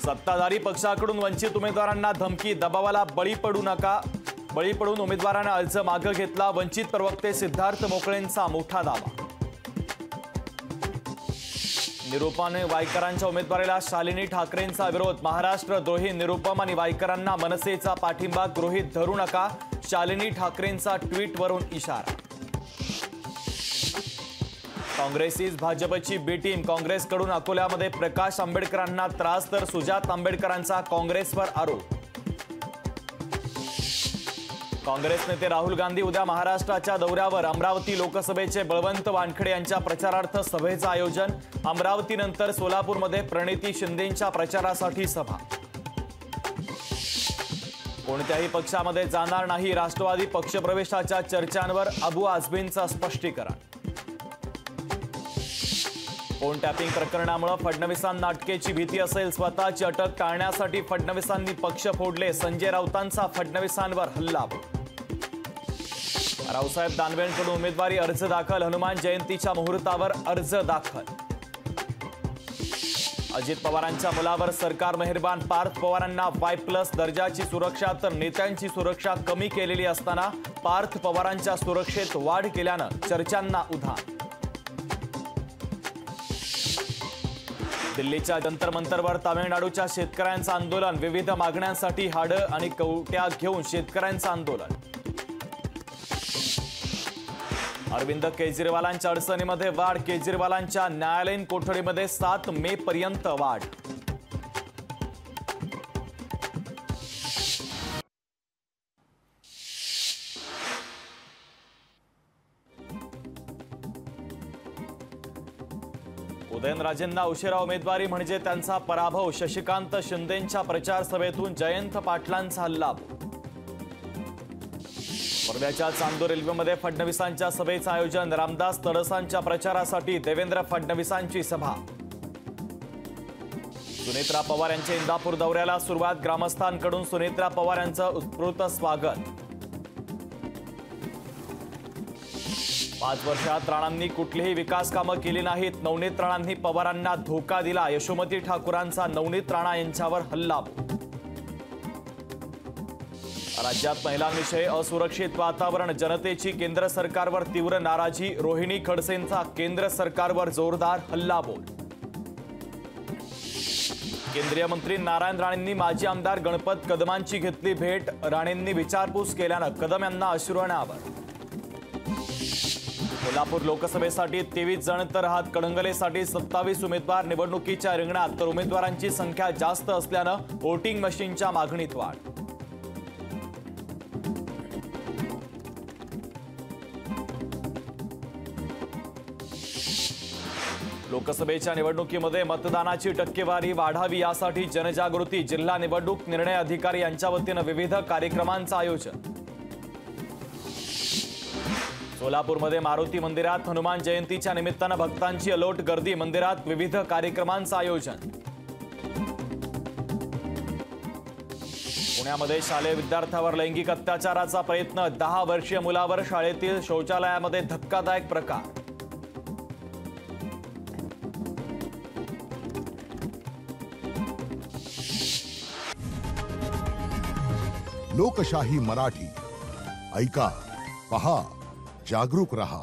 सत्ताधारी पक्षाकडून वंचित उमेदवारांना धमकी, दबावाला बळी पडू नका. बळी पडून उमेदवारांना अर्ज मागे घेतला. वंचित प्रवक्ते सिद्धार्थ मोकळेंचा मोठा दावा. निरुपम वायकरांच्या उमेदवारीला शालिनी ठाकरेंचा विरोध. महाराष्ट्रद्रोही निरुपम आणि वायकरांना मनसेचा पाठिंबा गृहीत धरू नका. शालिनी ठाकरेंचा ट्विटवरून इशारा. काँग्रेसीच भाजपची बी टीम. काँग्रेसकडून अकोल्यामध्ये प्रकाश आंबेडकरांना त्रास तर सुजात आंबेडकरांचा काँग्रेसवर आरोप. काँग्रेस नेते राहुल गांधी उद्या महाराष्ट्राच्या दौऱ्यावर. अमरावती लोकसभेचे बळवंत वानखेडे यांच्या प्रचारार्थ सभेचं आयोजन. अमरावतीनंतर सोलापूरमध्ये प्रणिती शिंदेंच्या प्रचारासाठी सभा. कोणत्याही पक्षामध्ये जाणार नाही. राष्ट्रवादी पक्षप्रवेशाच्या चर्चांवर अबू आझमींचं स्पष्टीकरण. फोन टॅपिंग प्रकरणामुळे फडणवीसांना अटकेची भीती असेल. स्वतःची अटक टाळण्यासाठी फडणवीसांनी पक्ष फोडले. संजय राऊतांचा फडणवीसांवर हल्लाबोल. रावसाहेब दानवेंकडून उमेदवारी अर्ज दाखल. हनुमान जयंतीच्या मुहूर्तावर अर्ज दाखल. अजित पवारांच्या मुलावर सरकार मेहरबान. पार्थ पवारांना Y+ दर्जाची सुरक्षा तर नेत्यांची सुरक्षा कमी केलेली असताना पार्थ पवारांच्या सुरक्षेत वाढ केल्यानं चर्चांना उधाण. दिल्लीच्या जंतर मंतरवर तामिळनाडूच्या शेतकऱ्यांचं आंदोलन. विविध मागण्यांसाठी हाडं आणि कवट्या घेऊन शेतकऱ्यांचं आंदोलन. अरविंद केजरीवालांच्या अडचणीमध्ये वाढ. केजरीवालांच्या न्यायालयीन कोठडीमध्ये 7 मे पर्यंत वाढ. उदयनराजेंना उशिरा उमेदवारी म्हणजे त्यांचा पराभव. शशिकांत शिंदेंच्या प्रचार सभेतून जयंत पाटलांचा हल्लाबोल. वर्ध्याच्या चांदूर रेल्वेमध्ये फडणवीसांच्या सभेचं आयोजन. रामदास तडसांच्या प्रचारासाठी देवेंद्र फडणवीसांची सभा. सुनेत्रा पवार यांच्या इंदापूर दौऱ्याला सुरुवात. ग्रामस्थांकडून सुनेत्रा पवार यांचं उत्स्फूर्त स्वागत. 5 वर्षात राणांनी कुठलीही विकास कामं केली नाहीत. नवनीत राणांनी पवारांना धोका दिला. यशोमती ठाकूरांचा नवनीत राणा यांच्यावर हल्लाबोल. राज्यात महिलांविषयी असुरक्षित वातावरण. जनतेची केंद्र सरकारवर तीव्र नाराजी. रोहिणी खडसेंचा केंद्र सरकारवर जोरदार हल्लाबोल. केंद्रीय मंत्री नारायण राणेंनी माजी आमदार गणपत कदमांची घेतली भेट. राणेंनी विचारपूस केल्यानं कदम यांना अश्रू अनावर. कोल्हापूर लोकसभेसाठी 23 जण तर हातकणंगलेसाठी 27 उमेदवार निवडणुकीच्या रिंगणात. तर उमेदवारांची संख्या जास्त असल्यानं व्होटिंग मशीनच्या मागणीत वाढ. लोकसभेच्या निवडणुकीमध्ये मतदानाची टक्केवारी वाढावी यासाठी जनजागृती. जिल्हा निवडणूक निर्णय अधिकारी यांच्या वतीनं विविध कार्यक्रमांचं आयोजन. सोलापूरमध्ये मारुती मंदिरात हनुमान जयंतीच्या निमित्तानं भक्तांची अलोट गर्दी. मंदिरात विविध कार्यक्रमांचं आयोजन. पुण्यामध्ये शालेय विद्यार्थ्यावर लैंगिक अत्याचाराचा प्रयत्न. 10 वर्षीय मुलावर शाळेतील शौचालयामध्ये धक्कादायक प्रकार. लोकशाही मराठी ऐका, पहा, जागरूक रहा.